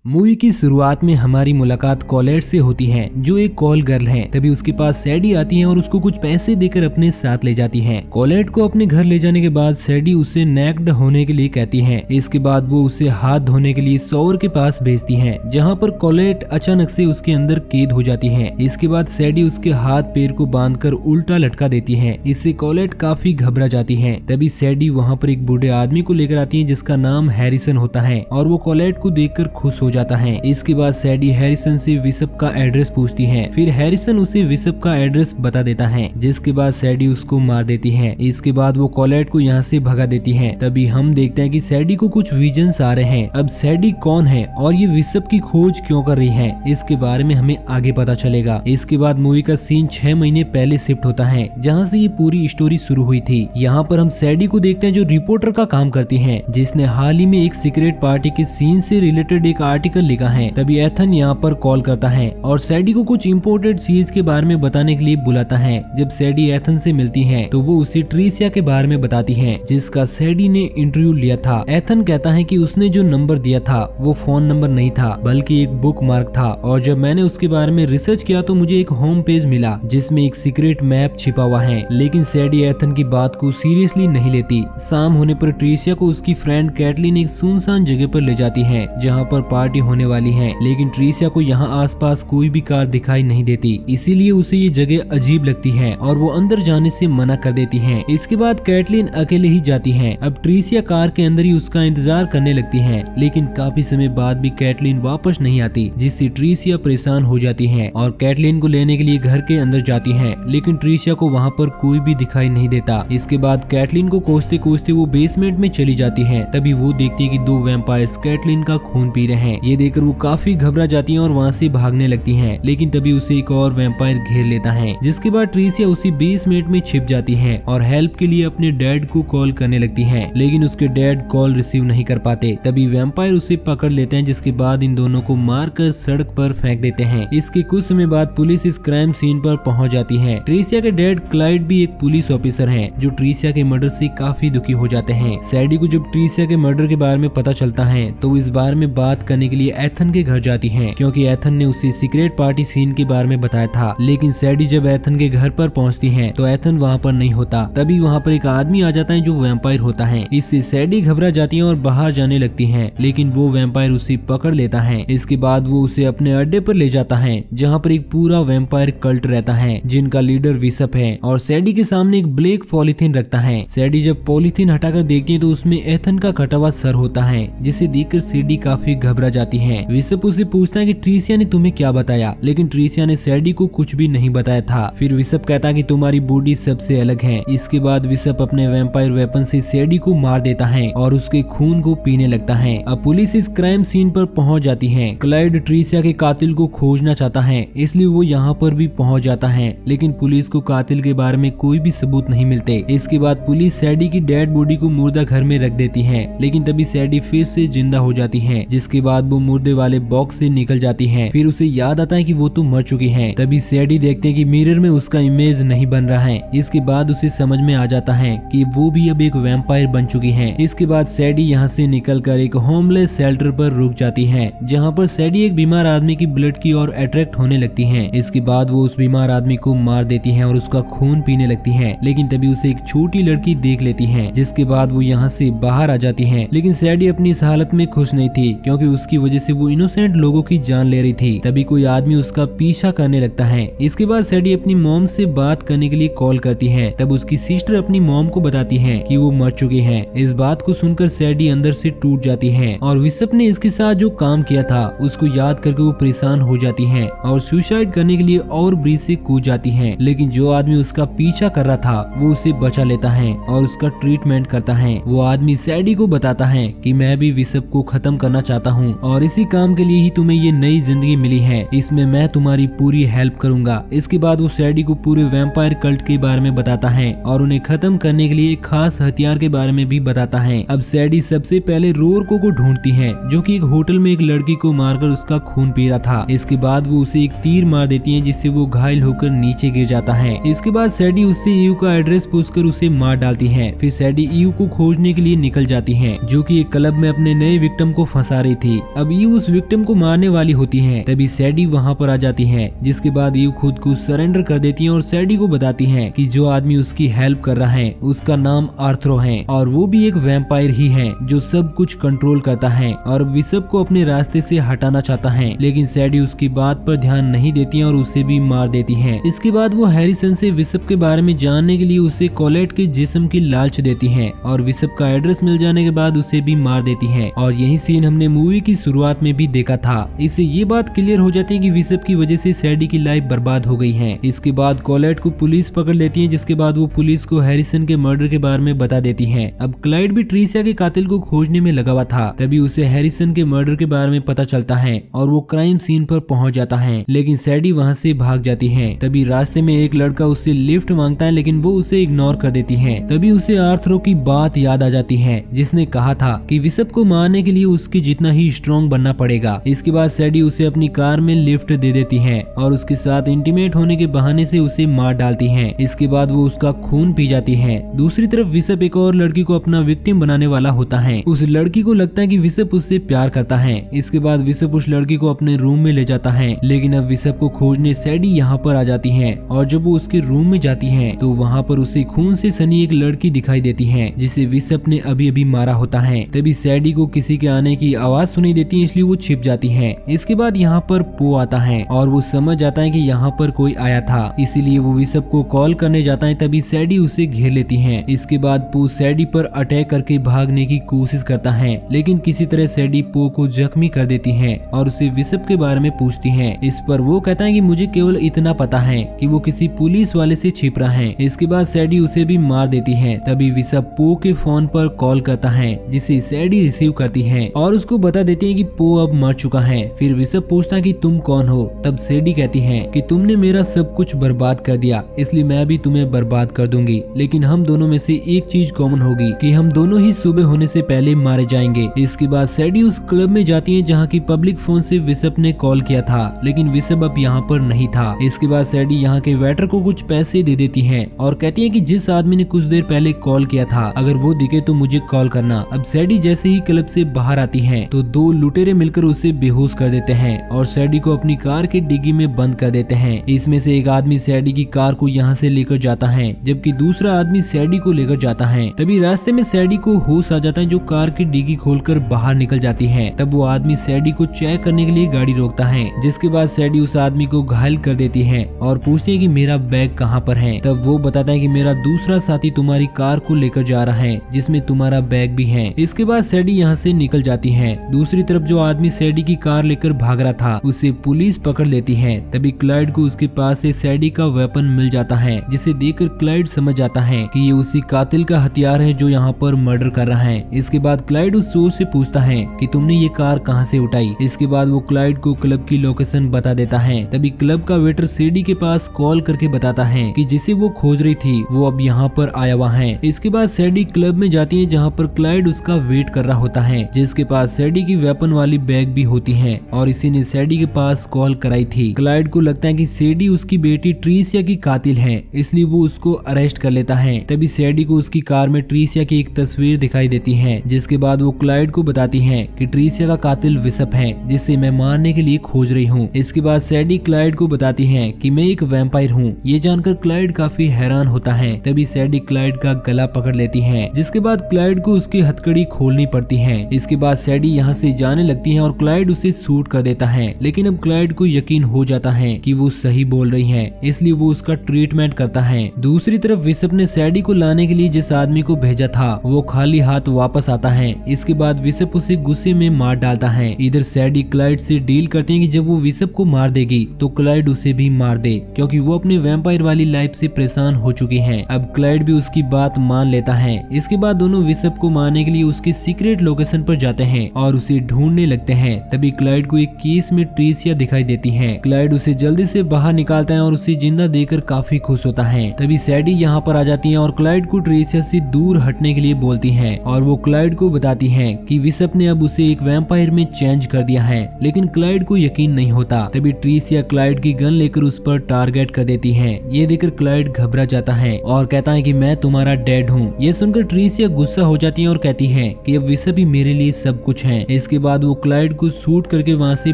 Movie की शुरुआत में हमारी मुलाकात कॉलेट से होती है, जो एक कॉल गर्ल है। तभी उसके पास सैडी आती है और उसको कुछ पैसे देकर अपने साथ ले जाती है। कॉलेट को अपने घर ले जाने के बाद सैडी उसे नेक्ड होने के लिए कहती है। इसके बाद वो उसे हाथ धोने के लिए शॉवर के पास भेजती है, जहाँ पर कॉलेट अचानक से उसके अंदर कैद हो जाती है। इसके बाद सैडी उसके हाथ पैर को बांधकर उल्टा लटका देती है। इससे कॉलेट काफी घबरा जाती है। तभी सैडी वहाँ पर एक बूढ़े आदमी को लेकर आती है, जिसका नाम हैरिसन होता है, और वो कॉलेट को देखकर खुश हो जाता है। इसके बाद सैडी हैरिसन से विशप का एड्रेस पूछती है। फिर हैरिसन उसे विशप का एड्रेस बता देता है, जिसके बाद सैडी उसको मार देती है। इसके बाद वो कॉलेट को यहाँ से भगा देती है। तभी हम देखते हैं कि सैडी को कुछ विजन्स आ रहे हैं। अब सैडी कौन है और ये विशप की खोज क्यों कर रही है, इसके बारे में हमें आगे पता चलेगा। इसके बाद मूवी का सीन 6 महीने पहले शिफ्ट होता है, जहाँ से ये पूरी स्टोरी शुरू हुई थी। यहाँ पर हम सैडी को देखते हैं, जो रिपोर्टर का काम करती है, जिसने हाल ही में एक सीक्रेट पार्टी के सीन से रिलेटेड एक आर्टिकल लिखा है। तभी एथन यहाँ पर कॉल करता है और सैडी को कुछ इम्पोर्टेंट चीज के बारे में बताने के लिए बुलाता है। जब सैडी एथन से मिलती है तो वो उसे ट्रीसिया के बारे में बताती है, जिसका सैडी ने इंटरव्यू लिया था। एथन कहता है कि उसने जो नंबर दिया था वो फोन नंबर नहीं था, बल्कि एक बुक मार्क था, और जब मैंने उसके बारे में रिसर्च किया तो मुझे एक होम पेज मिला जिसमें एक सीक्रेट मैप छिपा हुआ है। लेकिन सैडी एथन की बात को सीरियसली नहीं लेती। शाम होने पर ट्रीसिया को उसकी फ्रेंड कैटलिन एक सुनसान जगह पर ले जाती है, जहाँ पर पार्टी होने वाली है। लेकिन ट्रीसिया को यहाँ आसपास कोई भी कार दिखाई नहीं देती, इसीलिए उसे ये जगह अजीब लगती है और वो अंदर जाने से मना कर देती है। इसके बाद कैटलिन अकेले ही जाती है। अब ट्रीसिया कार के अंदर ही उसका इंतजार करने लगती है, लेकिन काफी समय बाद भी कैटलिन वापस नहीं आती, जिससे ट्रीसिया परेशान हो जाती है और कैटलिन को लेने के लिए घर के अंदर जाती है। लेकिन ट्रीसिया को वहाँ पर कोई भी दिखाई नहीं देता। इसके बाद कैटलिन को कोसते कोसते वो बेसमेंट में चली जाती है। तभी वो देखती है कि 2 वैम्पायर्स कैटलिन का खून पी रहे हैं। ये देखकर वो काफी घबरा जाती है और वहाँ से भागने लगती है। लेकिन तभी उसे एक और वैम्पायर घेर लेता है, जिसके बाद ट्रीसिया उसी बेसमेंट में छिप जाती है और हेल्प के लिए अपने डैड को कॉल करने लगती है। लेकिन उसके डैड कॉल रिसीव नहीं कर पाते। तभी वैम्पायर उसे पकड़ लेते हैं, जिसके बाद इन दोनों को मारकर सड़क पर फेंक देते हैं। इसके कुछ समय बाद पुलिस इस क्राइम सीन पर पहुंच जाती है। ट्रीसिया के डैड क्लाइड भी एक पुलिस ऑफिसर है, जो ट्रीसिया के मर्डर से काफी दुखी हो जाते हैं। सैडी को जब ट्रीसिया के मर्डर के बारे में पता चलता है तो वो इस बारे में बात करने के लिए एथन के घर जाती है, क्योंकि एथन ने उसे सीक्रेट पार्टी सीन के बारे में बताया था। लेकिन सैडी जब एथन के घर पर पहुंचती है तो एथन वहां पर नहीं होता। तभी वहां पर एक आदमी आ जाता है जो वैम्पायर होता है। इससे सैडी घबरा जाती है और बाहर जाने लगती है, लेकिन वो वैम्पायर उसे पकड़ लेता है। इसके बाद वो उसे अपने अड्डे पर ले जाता है, जहाँ पर एक पूरा वैम्पायर कल्ट रहता है, जिनका लीडर विशप है, और सैडी के सामने एक ब्लैक पॉलीथीन रखता है। सैडी जब पॉलीथीन हटाकर देखती है तो उसमें एथन का कटा हुआ सर होता है, जिसे देखकर सैडी काफी घबरा जाती है। विशप उसे पूछता है कि ट्रीसिया ने तुम्हें क्या बताया, लेकिन ट्रीसिया ने सैडी को कुछ भी नहीं बताया था। फिर विशप कहता है कि तुम्हारी बॉडी सबसे अलग है। इसके बाद विशप अपने वैम्पायर वेपन से सैडी को मार देता है और उसके खून को पीने लगता है। अब पुलिस इस क्राइम सीन पर पहुंच जाती है। क्लाइड ट्रीसिया के कातिल को खोजना चाहता है, इसलिए वो यहाँ पर भी पहुंच जाता है, लेकिन पुलिस को कातिल के बारे में कोई भी सबूत नहीं मिलते। इसके बाद पुलिस सैडी की डेड बॉडी को मुर्दा घर में रख देती है, लेकिन तभी सैडी फिर से जिंदा हो जाती है, जिसके बाद वो मुर्दे वाले बॉक्स से निकल जाती है। फिर उसे याद आता है कि वो तो मर चुकी है। तभी सैडी देखते हैं कि मिरर में उसका इमेज नहीं बन रहा है। इसके बाद उसे समझ में आ जाता है कि वो भी अब एक वैम्पायर बन चुकी है। इसके बाद सैडी यहाँ से निकलकर एक होमलेस शेल्टर पर रुक जाती है, जहाँ पर सैडी एक बीमार आदमी की ब्लड की ओर अट्रैक्ट होने लगती है। इसके बाद वो उस बीमार आदमी को मार देती है और उसका खून पीने लगती है। लेकिन तभी उसे एक छोटी लड़की देख लेती है, जिसके बाद वो यहाँ से बाहर आ जाती है। लेकिन सैडी अपनी इस हालत में खुश नहीं थी, क्योंकि उसकी वजह से वो इनोसेंट लोगों की जान ले रही थी। तभी कोई आदमी उसका पीछा करने लगता है। इसके बाद सैडी अपनी मॉम से बात करने के लिए कॉल करती है। तब उसकी सिस्टर अपनी मॉम को बताती है कि वो मर चुकी है। इस बात को सुनकर सैडी अंदर से टूट जाती है और विशप ने इसके साथ जो काम किया था उसको याद करके वो परेशान हो जाती है और सुसाइड करने के लिए और ब्रिज से कूद जाती है। लेकिन जो आदमी उसका पीछा कर रहा था वो उसे बचा लेता है और उसका ट्रीटमेंट करता है। वो आदमी सैडी को बताता है कि मैं भी विशप को खत्म करना चाहता हूँ और इसी काम के लिए ही तुम्हें ये नई जिंदगी मिली है, इसमें मैं तुम्हारी पूरी हेल्प करूंगा। इसके बाद वो सैडी को पूरे वैम्पायर कल्ट के बारे में बताता है और उन्हें खत्म करने के लिए एक खास हथियार के बारे में भी बताता है। अब सैडी सबसे पहले रोरको को ढूंढती है, जो कि एक होटल में एक लड़की को मारकर उसका खून पी रहा था। इसके बाद वो उसे एक तीर मार देती है, जिससे वो घायल होकर नीचे गिर जाता है। इसके बाद सैडी उससे ईयू का एड्रेस पूछकर उसे मार डालती है। फिर सैडी ईयू को खोजने के लिए निकल जाती है, जो कि एक क्लब में अपने नए विक्टिम को फंसा रही थी। अब ईव उस विक्टिम को मारने वाली होती है, तभी सैडी वहाँ पर आ जाती है, जिसके बाद ईव खुद को सरेंडर कर देती है और सैडी को बताती है कि जो आदमी उसकी हेल्प कर रहा है उसका नाम आर्थरो है और वो भी एक वैम्पायर ही है जो सब कुछ कंट्रोल करता है और विसप को अपने रास्ते से हटाना चाहता है। लेकिन सैडी उसकी बात पर ध्यान नहीं देती है और उसे भी मार देती है। इसके बाद वो हैरिसन से विसप के बारे में जानने के लिए उसे कोलेट के जिस्म की लालच देती है और विसप का एड्रेस मिल जाने के बाद उसे भी मार देती है। और यही सीन हमने मूवी की शुरुआत में भी देखा था। इससे ये बात क्लियर हो जाती है कि विसप की वजह से सैडी की लाइफ बर्बाद हो गई है। इसके बाद कोलेट को पुलिस पकड़ लेती है, जिसके बाद वो पुलिस को हैरिसन के मर्डर के बारे में बता देती है। अब क्लाइड भी ट्रीसिया के कातिल को खोजने में लगा हुआ था, तभी उसे हैरिसन के मर्डर के बारे में पता चलता है और वो क्राइम सीन पर पहुंच जाता है। लेकिन सैडी वहां से भाग जाती है। तभी रास्ते में एक लड़का उससे लिफ्ट मांगता है, लेकिन वो उसे इग्नोर कर देती है। तभी उसे आर्थरो की बात याद आ जाती है, जिसने कहा था कि विसप को मारने के लिए उसके जितना ही स्ट्रॉन्ग बनना पड़ेगा। इसके बाद सैडी उसे अपनी कार में लिफ्ट दे देती है और उसके साथ इंटीमेट होने के बहाने से उसे मार डालती है। इसके बाद वो उसका खून पी जाती है। दूसरी तरफ विसप एक और लड़की को अपना विक्टिम बनाने वाला होता है। उस लड़की को लगता है कि विसप उससे प्यार करता है। इसके बाद विसप उस लड़की को अपने रूम में ले जाता है, लेकिन अब विसप को खोजने सैडी यहाँ पर आ जाती है और जब वो उसके रूम में जाती है तो वहाँ पर उसे खून से सनी एक लड़की दिखाई देती है, जिसे विसप ने अभी अभी मारा होता है। तभी सैडी को किसी के आने की आवाज सुनाई देती है, इसलिए वो छिप जाती है। इसके बाद यहाँ पर पो आता है और वो समझ जाता है कि यहाँ पर कोई आया था, इसीलिए वो विसप को कॉल करने जाता है। तभी सैडी उसे घेर लेती है। इसके बाद पो सैडी पर अटैक करके भागने की कोशिश करता है, लेकिन किसी तरह सैडी पो को जख्मी कर देती है और उसे विसप के बारे में पूछती है। इस पर वो कहता है कि मुझे केवल इतना पता है कि वो किसी पुलिस वाले से छिप रहा है। इसके बाद सैडी उसे भी मार देती है। तभी विसप पो के फोन पर कॉल करता है, जिसे सैडी रिसीव करती है और उसको बता देती है कि पो अब मर चुका है। फिर विसप पूछता है कि तुम कौन हो। तब सैडी कहती है कि तुमने मेरा सब कुछ बर्बाद कर दिया, इसलिए मैं भी तुम्हें बर्बाद कर दूंगी, लेकिन हम दोनों में से एक चीज कॉमन होगी कि हम दोनों ही सुबह होने से पहले मारे जाएंगे। इसके बाद सैडी उस क्लब में जाती है जहाँ की पब्लिक फोन से विसप ने कॉल किया था, लेकिन विसप अब यहाँ पर नहीं था। इसके बाद सैडी यहाँ के वेटर को कुछ पैसे दे देती है और कहती है कि जिस आदमी ने कुछ देर पहले कॉल किया था, अगर वो दिखे तो मुझे कॉल करना। अब सैडी जैसे ही क्लब से बाहर आती है तो दो लुटेरे मिलकर उसे बेहोश कर देते हैं और सैडी को अपनी कार की डिग्गी में बंद कर देते हैं। इसमें से एक आदमी सैडी की कार को यहाँ से लेकर जाता है, जबकि दूसरा आदमी सैडी को लेकर जाता है। तभी रास्ते में सैडी को होश आ जाता है, जो कार की डिग्गी खोलकर बाहर निकल जाती है। तब वो आदमी सैडी को चेक करने के लिए गाड़ी रोकता है, जिसके बाद सैडी उस आदमी को घायल कर देती है और पूछती है कि मेरा बैग कहाँ पर है। तब वो बताता है कि मेरा दूसरा साथी तुम्हारी कार को लेकर जा रहा है, जिसमें तुम्हारा बैग भी है। इसके बाद सैडी यहाँ से निकल जाती है। दूसरी तरफ जो आदमी सैडी की कार लेकर भाग रहा था, उसे पुलिस पकड़ लेती है। तभी क्लाइड को उसके पास से सैडी का वेपन मिल जाता है, जिसे देखकर क्लाइड समझ जाता है कि ये उसी कातिल का हथियार है जो यहाँ पर मर्डर कर रहा है। इसके बाद क्लाइड उस चोर से पूछता है कि तुमने ये कार कहाँ से उठाई। इसके बाद वो क्लाइड को क्लब की लोकेशन बता देता है। तभी क्लब का वेटर सैडी के पास कॉल करके बताता है कि जिसे वो खोज रही थी वो अब यहाँ पर आया हुआ है। इसके बाद सैडी क्लब में जाती है, जहाँ पर क्लाइड उसका वेट कर रहा होता है, जिसके पास सैडी की वेपन वाली बैग भी होती है और इसी ने सैडी के पास कॉल कराई थी। क्लाइड को लगता है कि सैडी उसकी बेटी ट्रीसिया की कातिल है, इसलिए वो उसको अरेस्ट कर लेता है। तभी सैडी को उसकी कार में ट्रीसिया की एक तस्वीर दिखाई देती है, जिसके बाद वो क्लाइड को बताती है कि ट्रीसिया का कातिल विसप है, जिसे मैं मारने के लिए खोज रही हूँ। इसके बाद सैडी क्लाइड को बताती है कि मैं एक वैम्पायर हूँ। ये जानकर क्लाइड काफी हैरान होता है। तभी सैडी क्लाइड का गला पकड़ लेती है, जिसके बाद क्लाइड को उसकी हथकड़ी खोलनी पड़ती है। इसके बाद सैडी यहाँ से जाने लगती है और क्लाइड उसे शूट कर देता है, लेकिन अब क्लाइड को यकीन हो जाता है कि वो सही बोल रही है, इसलिए वो उसका ट्रीटमेंट करता है। दूसरी तरफ विसप ने सैडी को लाने के लिए जिस आदमी को भेजा था वो खाली हाथ वापस आता है। इसके बाद विसप उसे गुस्से में मार डालता है। इधर सैडी क्लाइड से डील करते हैं कि जब वो विसप को मार देगी तो क्लाइड उसे भी मार दे, क्योंकि वो अपने वैम्पायर वाली लाइफ से परेशान हो चुकी है। अब क्लाइड भी उसकी बात मान लेता है। इसके बाद दोनों विसप को मारने के लिए उसकी सीक्रेट लोकेशन पर जाते हैं और उसे ढूंढने लगते हैं। तभी क्लाइड को एक केस में ट्रीसिया दिखाई देती है। क्लाइड उसे जल्दी से बाहर निकालता है और उसे जिंदा देखकर काफी खुश होता है। तभी सैडी यहाँ पर आ जाती है और क्लाइड को ट्रीसिया से दूर हटने के लिए बोलती है और वो क्लाइड को बताती है कि विसप ने अब उसे एक वैम्पायर में चेंज कर दिया है, लेकिन क्लाइड को यकीन नहीं होता। तभी ट्रीसिया क्लाइड की गन लेकर उस पर टारगेट कर देती है। ये देखकर क्लाइड घबरा जाता है और कहता है कि मैं तुम्हारा डैड हूँ। ये सुनकर ट्रीसिया गुस्सा हो जाती है और कहती है कि अब विसप ही मेरे लिए सब कुछ है। इसके बाद वो क्लाइड को शूट करके वहाँ से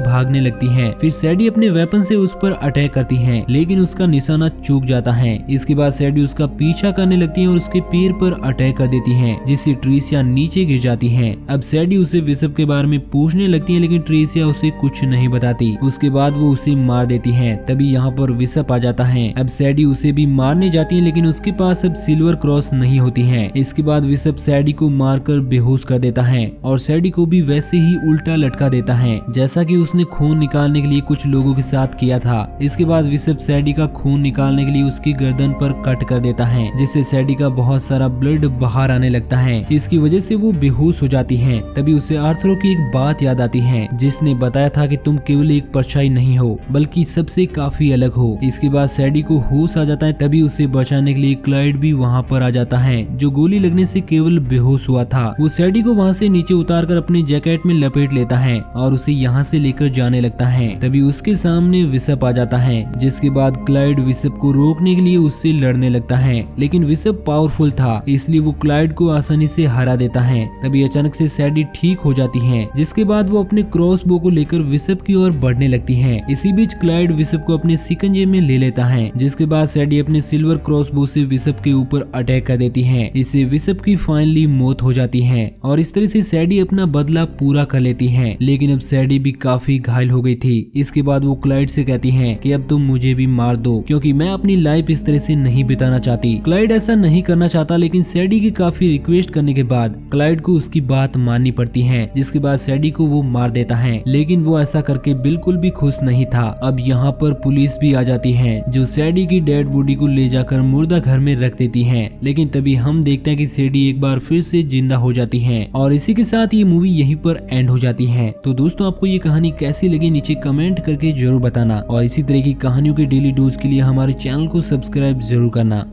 भागने लगती है। फिर सैडी अपने वेपन से उस पर अटैक करती है, लेकिन उसका निशाना चूक जाता है। इसके बाद सैडी उसका पीछा करने लगती है और उसके पैर पर अटैक कर देती है, जिससे ट्रिसिया नीचे गिर जाती है। अब सैडी उसे विशप के बारे में पूछने लगती है, लेकिन ट्रिसिया उसे कुछ नहीं बताती। उसके बाद वो उसे मार देती है। तभी यहाँ पर विशप आ जाता है। अब सैडी उसे भी मारने जाती है, लेकिन उसके पास अब सिल्वर क्रॉस नहीं होती है। इसके बाद विशप सैडी को मारकर बेहोश कर देता है और सैडी को भी वैसे ही उल्टा लटका देता है, जैसा कि उसने खून निकालने के लिए कुछ लोगों के साथ किया था। इसके बाद विशप सैडी का खून निकालने के लिए उसकी गर्दन पर कट कर देता है, जिससे सैडी का बहुत सारा ब्लड बाहर आने लगता है। इसकी वजह से वो बेहोश हो जाती है। तभी उसे आर्थरो की एक बात याद आती है, जिसने बताया था कि तुम केवल एक परछाई नहीं हो, बल्कि सबसे काफी अलग हो। इसके बाद सैडी को होश आ जाता है। तभी उसे बचाने के लिए क्लाइड भी वहाँ पर आ जाता है, जो गोली लगने से केवल बेहोश हुआ था। वो सैडी को वहाँ से नीचे उतारकर अपनी जैकेट में लपेट लेता है और उसे यहाँ से लेकर जाने लगता है। तभी उसके सामने विशप आ जाता है, जिसके बाद क्लाइड विशप को रोकने के लिए उससे लड़ने लगता है, लेकिन विशप पावरफुल था, इसलिए वो क्लाइड को आसानी से हरा देता है। तभी अचानक से सैडी ठीक हो जाती है, जिसके बाद वो अपने क्रॉसबो को लेकर विशप की ओर बढ़ने लगती है। इसी बीच क्लाइड विशप को अपने शिकंजे में ले लेता है, जिसके बाद सैडी अपने सिल्वर क्रॉसबो से विशप के ऊपर अटैक कर देती है। इससे विशप की फाइनली मौत हो जाती है और इस तरह से सैडी अपना बदला पूरा कर लेती है। लेकिन अब सैडी भी काफी घायल हो गई थी। इसके बाद वो क्लाइड से कहती है कि अब तुम मुझे भी मार दो, क्योंकि मैं अपनी लाइफ इस तरह से नहीं बिताना चाहती। क्लाइड ऐसा नहीं करना चाहता, लेकिन सैडी की काफी रिक्वेस्ट करने के बाद क्लाइड को उसकी बात माननी पड़ती है, जिसके बाद सैडी को वो मार देता है। लेकिन वो ऐसा करके बिल्कुल भी खुश नहीं था। अब यहाँ पर पुलिस भी आ जाती है, जो सैडी की डेड बॉडी को ले जाकर मुर्दा घर में रख देती है। लेकिन तभी हम देखते हैं कि सैडी एक बार फिर से जिंदा हो जाती है और इसी के साथ ये मूवी यहीं पर एंड हो जाती है। तो दोस्तों, आपको ये कहानी कैसी लगी नीचे कमेंट करके जरूर बताना और इसी तरह की कहानियों के डेली डोज के लिए हमारे चैनल को सब्सक्राइब जरूर करना।